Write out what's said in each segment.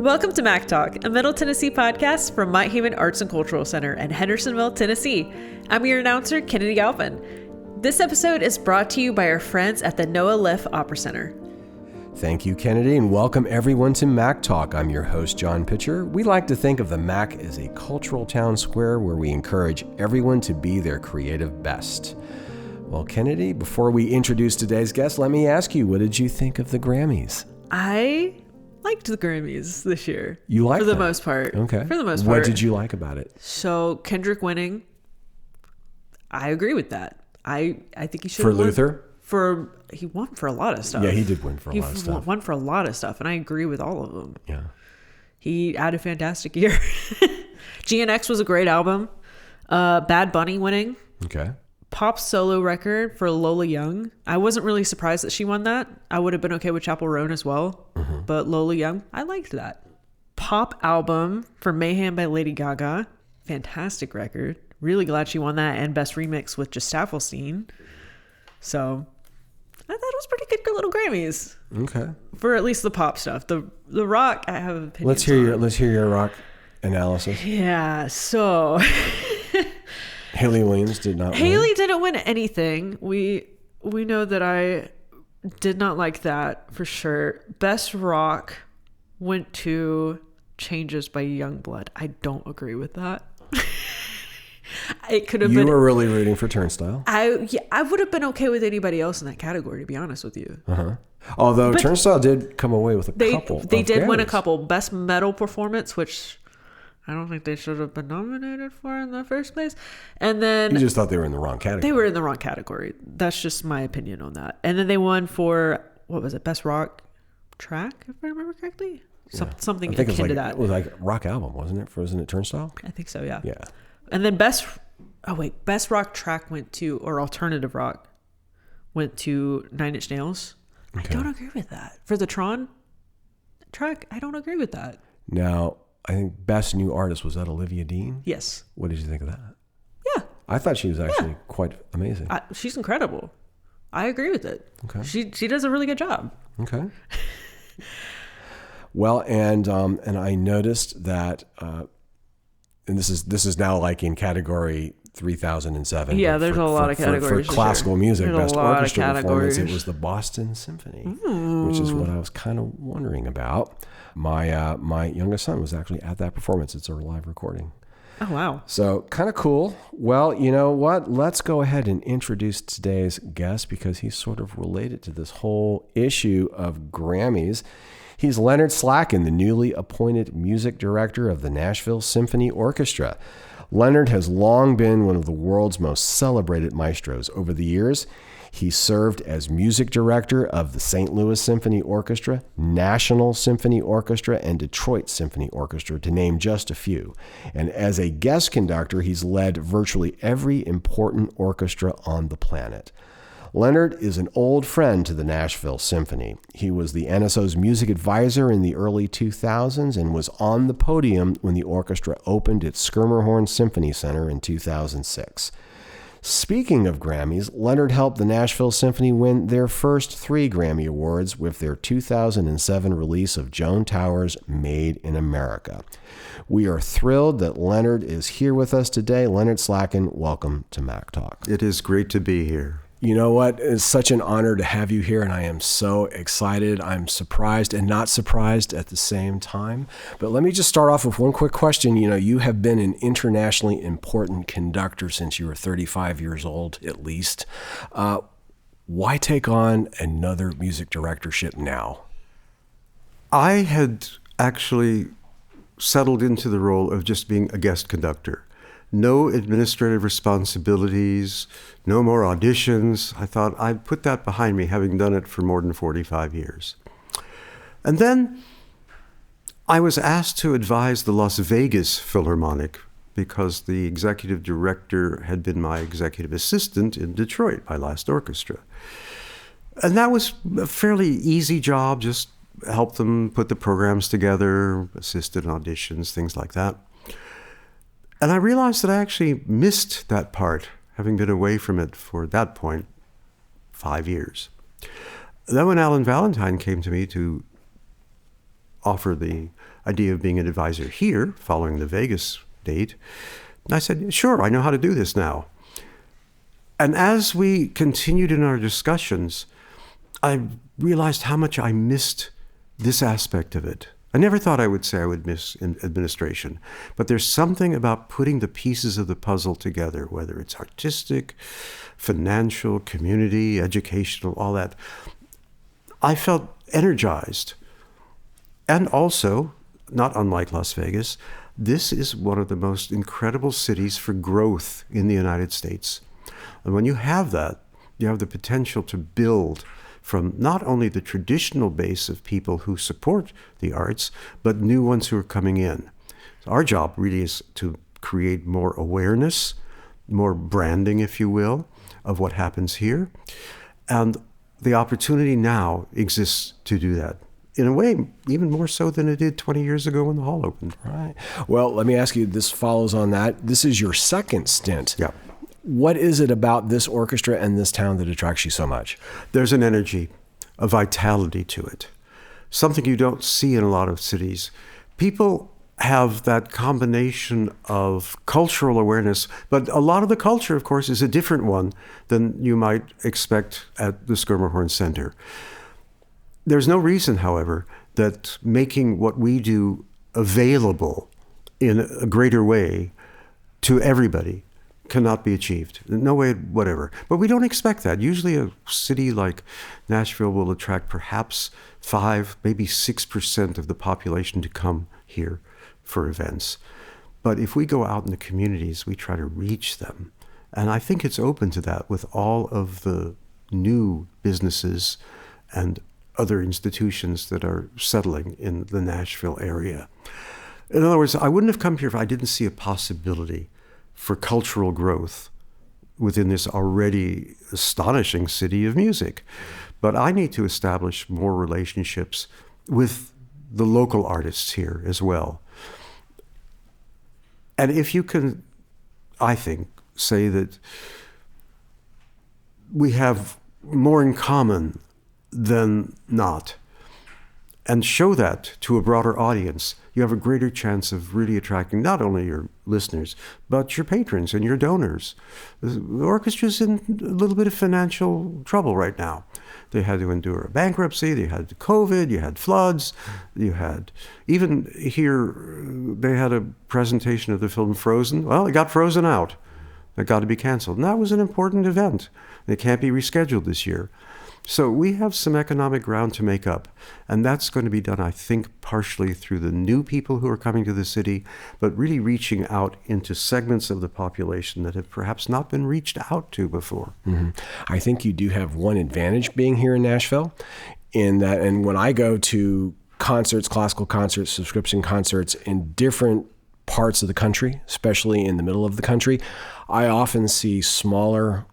Welcome to Mac Talk, a Middle Tennessee podcast from Mount Haven Arts and Cultural Center in Hendersonville, Tennessee. I'm your announcer, Kennedy Galvin. This episode is brought to you by our friends at the Noah Leff Opera Center. Thank you, Kennedy, and welcome everyone to Mac Talk. I'm your host, John Pitcher. We like to think of the Mac as a cultural town square where we encourage everyone to be their creative best. Well, Kennedy, before we introduce today's guest, let me ask you, what did you think of the Grammys? I liked the Grammys this year. You liked them? For the them? most part. Okay. For the most part. What did you like about it? So, Kendrick winning, I agree with that. I think he should For Luther? He won for a lot of stuff. Yeah, he did win for a lot of stuff. He won for a lot of stuff, and I agree with all of them. Yeah. He had a fantastic year. GNX was a great album. Bad Bunny winning. Okay. Pop solo record for Lola Young. I wasn't really surprised that she won that. I would have been okay with Chapel Roan as well. Mm-hmm. But Lola Young, I liked that. Pop album for Mayhem by Lady Gaga. Fantastic record. Really glad she won that. And Best Remix with Jastaffelstein. So I thought it was pretty good little Grammys. Okay. For at least the pop stuff. The rock, I have opinions Let's hear your rock analysis. Yeah, so Haley Williams did not win. Haley didn't win anything. We know that I did not like that for sure. Best rock went to Changes by Youngblood. I don't agree with that. It could have been. You were really rooting for Turnstile. I would have been okay with anybody else in that category, to be honest with you. Uh-huh. Although but Turnstile did come away with a couple. They did Grammys. win a couple. Best metal performance, which I don't think they should have been nominated for in the first place. And then you just thought they were in the wrong category. They were in the wrong category. That's just my opinion on that. And then they won for, what was it, Best Rock Track, if I remember correctly? Something akin to that. It was like rock album, wasn't it? Wasn't it Turnstile? I think so, yeah. Yeah. And then Best Rock Track went to, or Alternative Rock went to Nine Inch Nails. Okay. I don't agree with that. For the Tron track, I don't agree with that. Now, I think Best New Artist, was that Olivia Dean? Yes. What did you think of that? Yeah. I thought she was actually quite amazing. She's incredible. I agree with it. Okay. She does a really good job. Okay. Well, and I noticed that, and this is now like in category 3007. Yeah, there's a lot of categories for classical music. There's Best orchestra performance. It was the Boston Symphony, which is what I was kind of wondering about. My youngest son was actually at that performance. It's a live recording. Oh, wow. So kind of cool. Well, you know what? Let's go ahead and introduce today's guest because he's sort of related to this whole issue of Grammys. He's Leonard Slatkin, the newly appointed music director of the Nashville Symphony Orchestra. Leonard has long been one of the world's most celebrated maestros. Over the years, he served as music director of the St. Louis Symphony Orchestra, National Symphony Orchestra, and Detroit Symphony Orchestra, to name just a few. And as a guest conductor, he's led virtually every important orchestra on the planet. Leonard is an old friend to the Nashville Symphony. He was the NSO's music advisor in the early 2000s and was on the podium when the orchestra opened its Schermerhorn Symphony Center in 2006. Speaking of Grammys, Leonard helped the Nashville Symphony win their first 3 Grammy Awards with their 2007 release of Joan Towers' Made in America. We are thrilled that Leonard is here with us today. Leonard Slatkin, welcome to Mac Talk. It is great to be here. You know what? It's such an honor to have you here, and I am so excited. I'm surprised and not surprised at the same time. But let me just start off with one quick question. You know, you have been an internationally important conductor since you were 35 years old, at least. Why take on another music directorship now? I had actually settled into the role of just being a guest conductor. No administrative responsibilities, no more auditions. I thought I'd put that behind me, having done it for more than 45 years. And then I was asked to advise the Las Vegas Philharmonic because the executive director had been my executive assistant in Detroit, my last orchestra. And that was a fairly easy job, just help them put the programs together, assisted in auditions, things like that. And I realized that I actually missed that part, having been away from it for, at that point, 5 years. Then when Alan Valentine came to me to offer the idea of being an advisor here, following the Vegas date. And I said, sure, I know how to do this now. And as we continued in our discussions, I realized how much I missed this aspect of it. I never thought I would say I would miss administration, but there's something about putting the pieces of the puzzle together, whether it's artistic, financial, community, educational, all that. I felt energized. And also, not unlike Las Vegas, this is one of the most incredible cities for growth in the United States. And when you have that, you have the potential to build from not only the traditional base of people who support the arts, but new ones who are coming in. So our job really is to create more awareness, more branding, if you will, of what happens here. And the opportunity now exists to do that. In a way, even more so than it did 20 years ago when the hall opened. Right. Well, let me ask you, this follows on that. This is your second stint. Yeah. What is it about this orchestra and this town that attracts you so much? There's an energy, a vitality to it, something you don't see in a lot of cities. People have that combination of cultural awareness, but a lot of the culture, of course, is a different one than you might expect at the Schermerhorn Center. There's no reason, however, that making what we do available in a greater way to everybody cannot be achieved. No way, whatever. But we don't expect that. Usually a city like Nashville will attract perhaps 5, maybe 6% of the population to come here for events. But if we go out in the communities, we try to reach them. And I think it's open to that with all of the new businesses and other institutions that are settling in the Nashville area. In other words, I wouldn't have come here if I didn't see a possibility for cultural growth within this already astonishing city of music. But I need to establish more relationships with the local artists here as well. And if you can, I think, say that we have more in common than not, and show that to a broader audience, you have a greater chance of really attracting not only your listeners, but your patrons and your donors. The orchestra's in a little bit of financial trouble right now. They had to endure a bankruptcy, they had COVID, you had floods, you had, even here, they had a presentation of the film Frozen. Well, it got frozen out. It got to be canceled. And that was an important event. It can't be rescheduled this year. So we have some economic ground to make up, and that's going to be done, I think, partially through the new people who are coming to the city, but really reaching out into segments of the population that have perhaps not been reached out to before. Mm-hmm. I think you do have one advantage being here in Nashville, in that, and when I go to concerts, classical concerts, subscription concerts in different parts of the country, especially in the middle of the country, I often see smaller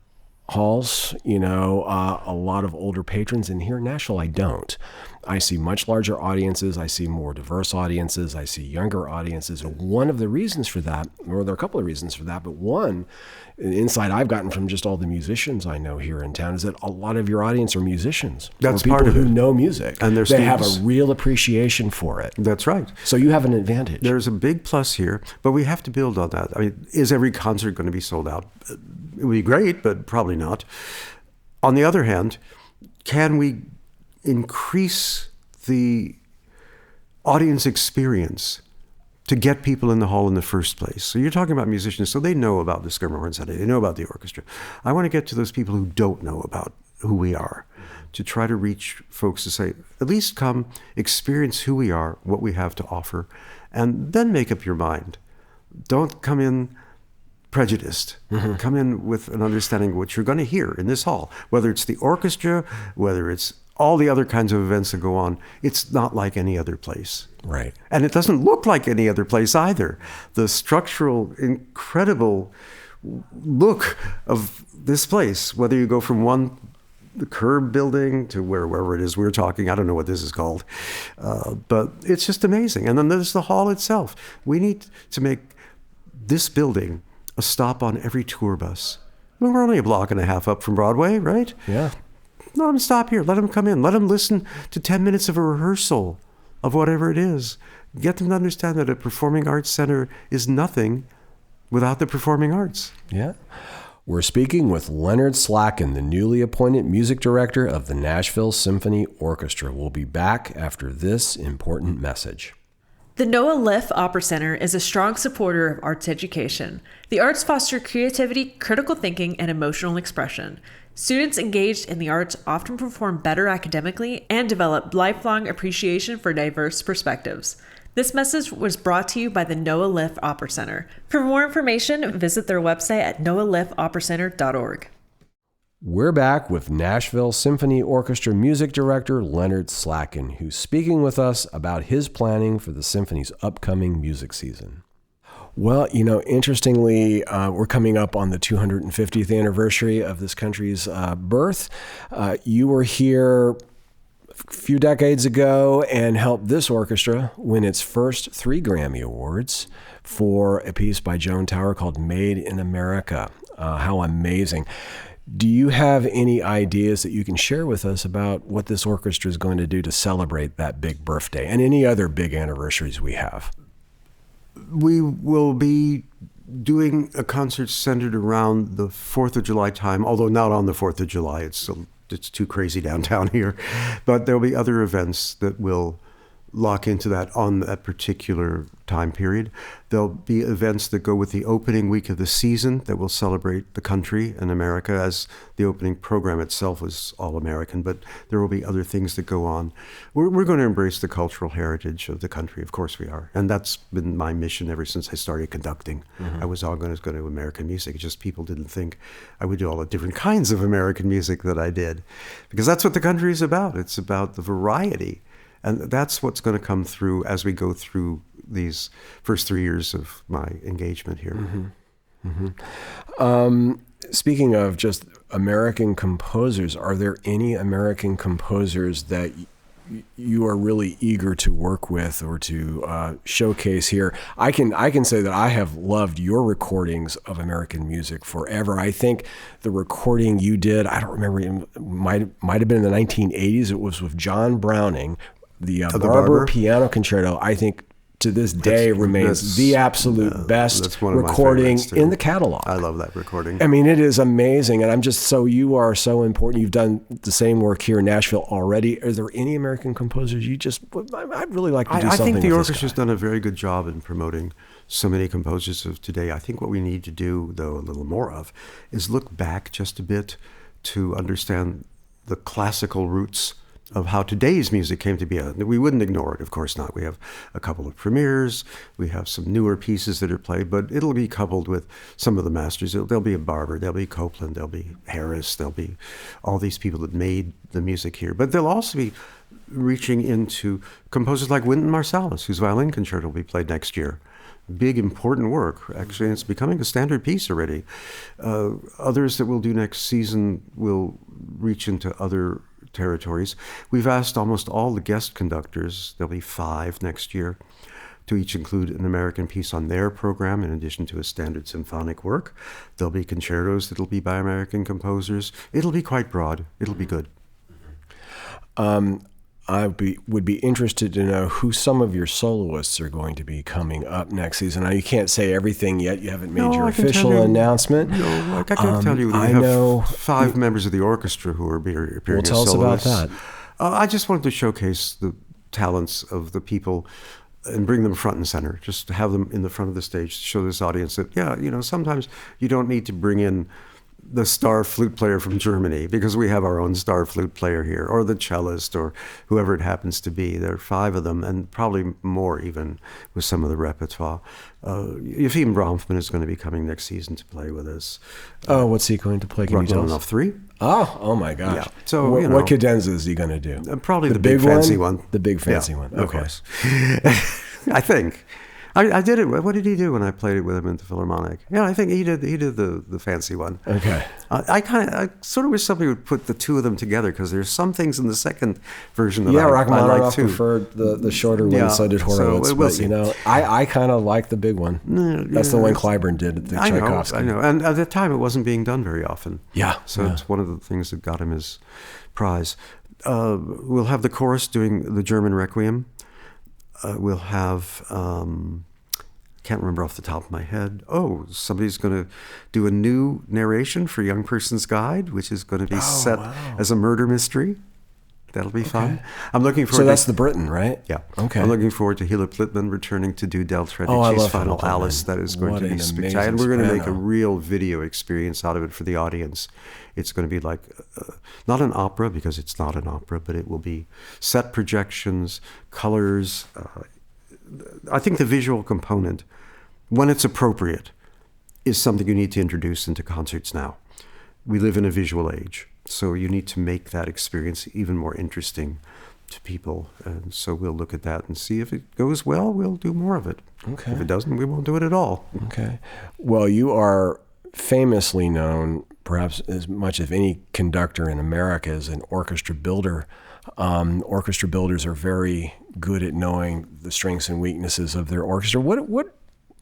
halls, a lot of older patrons. And here in Nashville, I don't. I see much larger audiences. I see more diverse audiences. I see younger audiences. And one of the reasons for that, or there are a couple of reasons for that, but one insight I've gotten from just all the musicians I know here in town is that a lot of your audience are musicians. That's people part of who it. know music. And they have a real appreciation for it. That's right. So you have an advantage. There's a big plus here, but we have to build on that. I mean, is every concert going to be sold out? It would be great, but probably not. On the other hand, can we increase the audience experience to get people in the hall in the first place? So you're talking about musicians, so they know about the Schermerhorn Center, they know about the orchestra. I want to get to those people who don't know about who we are, to try to reach folks to say, at least come experience who we are, what we have to offer, and then make up your mind. Don't come in prejudiced. Mm-hmm. Come in with an understanding of what you're going to hear in this hall, whether it's the orchestra, whether it's all the other kinds of events that go on. It's not like any other place. Right. And it doesn't look like any other place either. The structural, incredible look of this place, whether you go from the curb building to wherever it is we're talking, I don't know what this is called, but it's just amazing. And then there's the hall itself. We need to make this building a stop on every tour bus. I mean, we're only a block and a half up from Broadway, right? Yeah. Let them stop here. Let them come in. Let them listen to 10 minutes of a rehearsal of whatever it is. Get them to understand that a performing arts center is nothing without the performing arts. Yeah. We're speaking with Leonard Slatkin, the newly appointed music director of the Nashville Symphony Orchestra. We'll be back after this important message. The Noah Liff Opera Center is a strong supporter of arts education. The arts foster creativity, critical thinking, and emotional expression. Students engaged in the arts often perform better academically and develop lifelong appreciation for diverse perspectives. This message was brought to you by the Noah Liff Opera Center. For more information, visit their website at noahliffoperacenter.org. We're back with Nashville Symphony Orchestra music director Leonard Slatkin, who's speaking with us about his planning for the symphony's upcoming music season. Well, interestingly, we're coming up on the 250th anniversary of this country's birth. You were here a few decades ago and helped this orchestra win its first 3 Grammy Awards for a piece by Joan Tower called Made in America. How amazing. Do you have any ideas that you can share with us about what this orchestra is going to do to celebrate that big birthday and any other big anniversaries we have? We will be doing a concert centered around the 4th of July time, although not on the 4th of July. It's too crazy downtown here. But there'll be other events that will lock into that on that particular time period. There'll be events that go with the opening week of the season that will celebrate the country and America, as the opening program itself was all American, but there will be other things that go on. We're going to embrace the cultural heritage of the country. Of course we are. And that's been my mission ever since I started conducting. Mm-hmm. I was always going to do American music. It's just people didn't think I would do all the different kinds of American music that I did. Because that's what the country is about. It's about the variety. And that's what's going to come through as we go through these first 3 years of my engagement here. Mm-hmm. Mm-hmm. Speaking of just American composers, are there any American composers that you are really eager to work with or to showcase here? I can say that I have loved your recordings of American music forever. I think the recording you did, I don't remember, it might have been in the 1980s. It was with John Browning. The Barber Piano Concerto, I think to this day remains the absolute best recording in the catalog. I love that recording. I mean, it is amazing. And you are so important. You've done the same work here in Nashville already. Are there any American composers I'd really like to do something with? I think the orchestra's done a very good job in promoting so many composers of today. I think what we need to do, though, a little more of, is look back just a bit to understand the classical roots of how today's music came to be. We wouldn't ignore it, of course not. We have a couple of premieres, we have some newer pieces that are played, but it'll be coupled with some of the masters. There'll be a Barber, there'll be Copland, there'll be Harris, there'll be all these people that made the music here. But they'll also be reaching into composers like Wynton Marsalis, whose violin concerto will be played next year. Big, important work, actually, and it's becoming a standard piece already. Others that we'll do next season will reach into other territories. We've asked almost all the guest conductors, there'll be 5 next year, to each include an American piece on their program in addition to a standard symphonic work. There'll be concertos that'll be by American composers. It'll be quite broad. It'll be good. I would be interested to know who some of your soloists are going to be coming up next season. Now, you can't say everything yet. You haven't made your official announcement. No, I can tell you. We have 5 members of the orchestra who are appearing as soloists. Tell us about that. I just wanted to showcase the talents of the people and bring them front and center. Just to have them in the front of the stage to show this audience that, sometimes you don't need to bring in the star flute player from Germany, because we have our own star flute player here, or the cellist, or whoever it happens to be. There are 5 of them, and probably more even with some of the repertoire. Yefim Bronfman is going to be coming next season to play with us. What's he going to play? Can you tell us? Rachmaninoff 3. Oh my gosh. Yeah. So, what cadenza is he going to do? Probably the big fancy one. The big fancy one. Okay. Of course. I think. I did it. What did he do when I played it with him in the Philharmonic? Yeah, I think he did the fancy one. Okay. I sort of wish somebody would put the 2 of them together, because there's some things in the second version that I Rachmaninoff like too. preferred the shorter one, so did Horowitz. But I kind of like the big one. That's the one Clyburn did at the Tchaikovsky. I know. And at the time, it wasn't being done very often. Yeah. So it's one of the things that got him his prize. We'll have the chorus doing the German Requiem. we'll have, can't remember off the top of my head. Oh, somebody's going to do a new narration for Young Person's Guide, which is going to be set as a murder mystery. That'll be fun. I'm looking forward. So that's the Britain, right? Yeah. Okay. I'm looking forward to Hila Plittman returning to do Del I Tredici's love Final Hila Alice. Plittman. That is going What to be an spectacular. amazing And we're going to make a soprano. real video experience out of it for the audience. It's going to be like, not an opera, because it's not an opera, but it will be set projections, colors. I think the visual component, when it's appropriate, is something you need to introduce into concerts now. We live in a visual age, so you need to make that experience even more interesting to people. And so we'll look at that and see if it goes well, we'll do more of it. Okay. If it doesn't, we won't do it at all. Okay. Well, you are famously known, perhaps as much as any conductor in America, as an orchestra builder. Orchestra builders are very good at knowing the strengths and weaknesses of their orchestra. What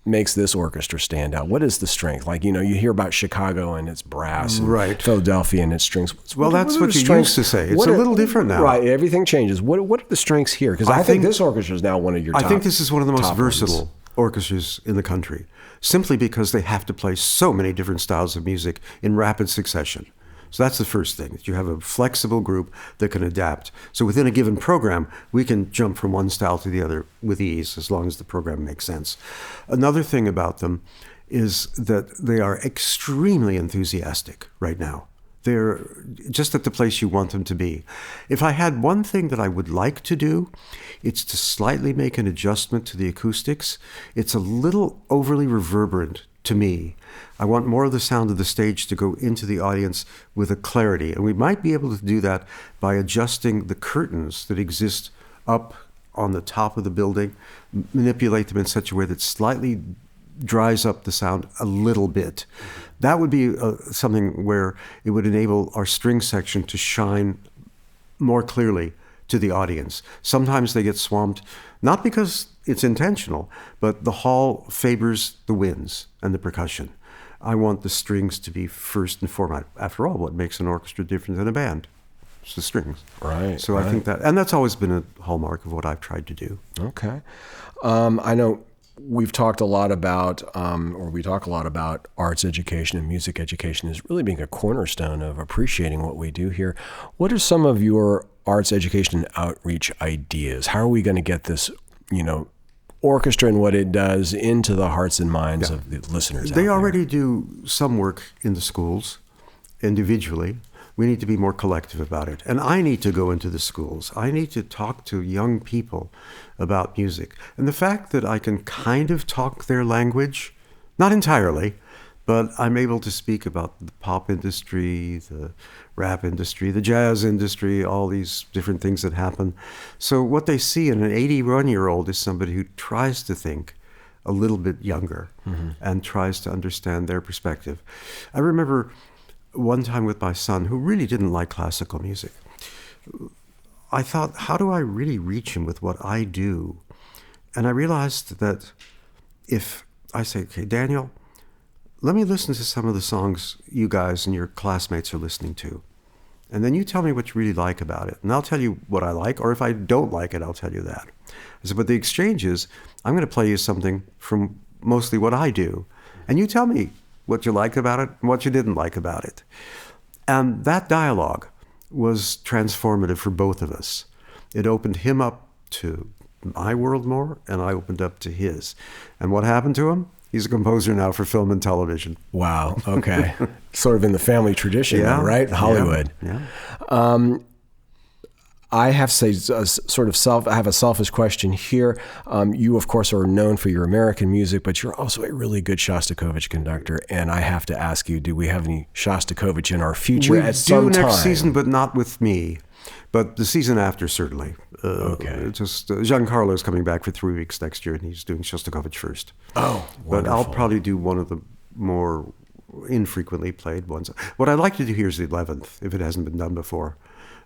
makes this orchestra stand out? What is the strength? Like, you hear about Chicago and its brass, and Right. Philadelphia and its strings. Well, that's are what the you strengths? used to say. It's a little different now. Right, everything changes. What are the strengths here? Because I think this orchestra is now one of your top. I think this is one of the most top versatile ones. orchestras in the country, simply because they have to play so many different styles of music in rapid succession. So that's the first thing, that you have a flexible group that can adapt. So within a given program, we can jump from one style to the other with ease, as long as the program makes sense. Another thing about them is that they are extremely enthusiastic right now. They're just at the place you want them to be. If I had one thing that I would like to do, it's to slightly make an adjustment to the acoustics. It's a little overly reverberant to me. I want more of the sound of the stage to go into the audience with a clarity. And we might be able to do that by adjusting the curtains that exist up on the top of the building, manipulate them in such a way that slightly dries up the sound a little bit. That would be something where it would enable our string section to shine more clearly to the audience. Sometimes they get swamped, not because it's intentional, but the hall favors the winds and the percussion. I want the strings to be first and foremost. After all, what makes an orchestra different than a band? It's the strings. Right. So I think that, and that's always been a hallmark of what I've tried to do. Okay. I know we've talked a lot about, or we talk a lot about arts education and music education as really being a cornerstone of appreciating what we do here. What are some of your arts education and outreach ideas? How are we going to get this, orchestra and what it does into the hearts and minds of the listeners out They there? already do some work in the schools individually. We need to be more collective about it. And I need to go into the schools. I need to talk to young people about music. And the fact that I can kind of talk their language, not entirely, but I'm able to speak about the pop industry, the rap industry, the jazz industry, all these different things that happen. So what they see in an 81-year-old is somebody who tries to think a little bit younger and tries to understand their perspective. I remember one time with my son, who really didn't like classical music, I thought, how do I really reach him with what I do? And I realized that if I say, okay, Daniel, let me listen to some of the songs you guys and your classmates are listening to. And then you tell me what you really like about it. And I'll tell you what I like, or if I don't like it, I'll tell you that. I said, but the exchange is, I'm going to play you something from mostly what I do. And you tell me what you liked about it and what you didn't like about it. And that dialogue was transformative for both of us. It opened him up to my world more, and I opened up to his. And what happened to him? He's a composer now for film and television. Wow. Okay. Sort of in the family tradition, Yeah. though, right? Hollywood. Yeah. I have to say, I have a selfish question here. You, of course, are known for your American music, but you're also a really good Shostakovich conductor. And I have to ask you, do we have any Shostakovich in our future at some time? We do next season, but not with me. But the season after, certainly. Okay. Giancarlo is coming back for 3 weeks next year, and he's doing Shostakovich first. Oh, But I'll wonderful. probably do one of the more infrequently played ones. What I'd like to do here is the 11th, if it hasn't been done before.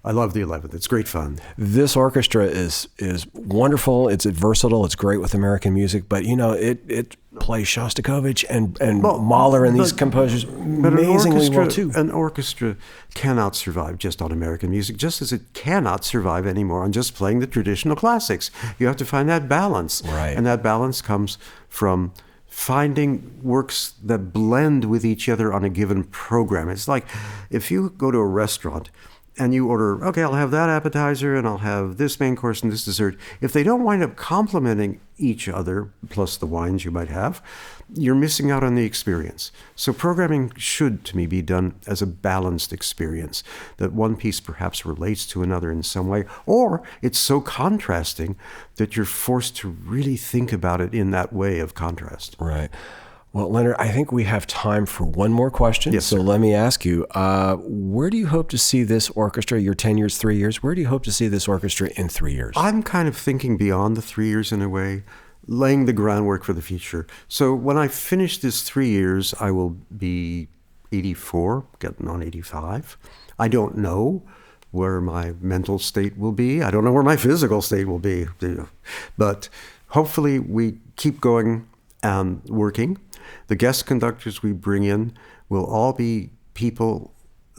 I love the 11th. It's great fun. This orchestra is wonderful. It's versatile. It's great with American music, but it plays Shostakovich and Mahler and these composers amazingly well too. An orchestra cannot survive just on American music, just as it cannot survive anymore on just playing the traditional classics. You have to find that balance. Right. And that balance comes from finding works that blend with each other on a given program. It's like if you go to a restaurant and you order, okay, I'll have that appetizer and I'll have this main course and this dessert. If they don't wind up complementing each other, plus the wines you might have, you're missing out on the experience. So programming should, to me, be done as a balanced experience, that one piece perhaps relates to another in some way, or it's so contrasting that you're forced to really think about it in that way of contrast. Right. Well, Leonard, I think we have time for one more question. Yes, so sir. let me ask you, where do you hope to see this orchestra? Your 10 years, 3 years. Where do you hope to see this orchestra in 3 years? I'm kind of thinking beyond the 3 years in a way, laying the groundwork for the future. So when I finish this 3 years, I will be 84, getting on 85. I don't know where my mental state will be. I don't know where my physical state will be. But hopefully we keep going and working. The guest conductors we bring in will all be people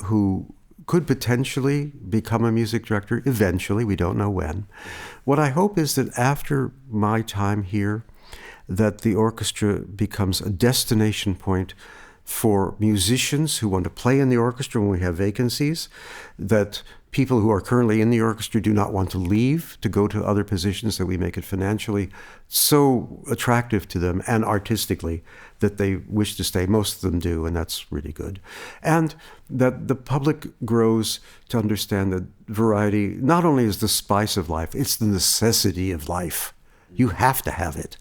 who could potentially become a music director eventually. We don't know when. What I hope is that after my time here, that the orchestra becomes a destination point for musicians who want to play in the orchestra when we have vacancies, that people who are currently in the orchestra do not want to leave to go to other positions, that we make it financially so attractive to them and artistically that they wish to stay. Most of them do, and that's really good. And that the public grows to understand that variety not only is the spice of life, it's the necessity of life. You have to have it.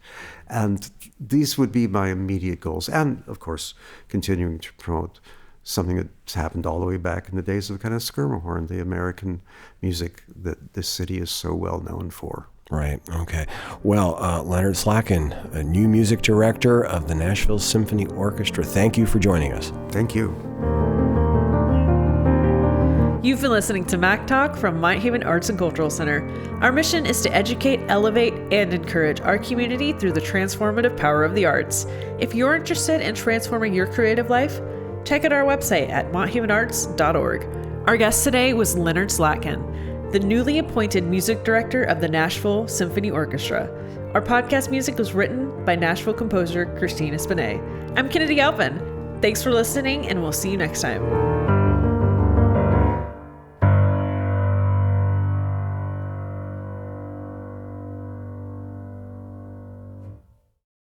And these would be my immediate goals. And, of course, continuing to promote something that's happened all the way back in the days of kind of Skirmahorn, the American music that this city is so well known for. Right. Okay. Well, Leonard Slatkin, a new music director of the Nashville Symphony Orchestra, thank you for joining us. Thank you. You've been listening to Mac Talk from Mount Haven Arts and Cultural Center. Our mission is to educate, elevate, and encourage our community through the transformative power of the arts. If you're interested in transforming your creative life, check out our website at monthavenarts.org. Our guest today was Leonard Slatkin, the newly appointed music director of the Nashville Symphony Orchestra. Our podcast music was written by Nashville composer Christina Spinet. I'm Kennedy Alpin. Thanks for listening, and we'll see you next time.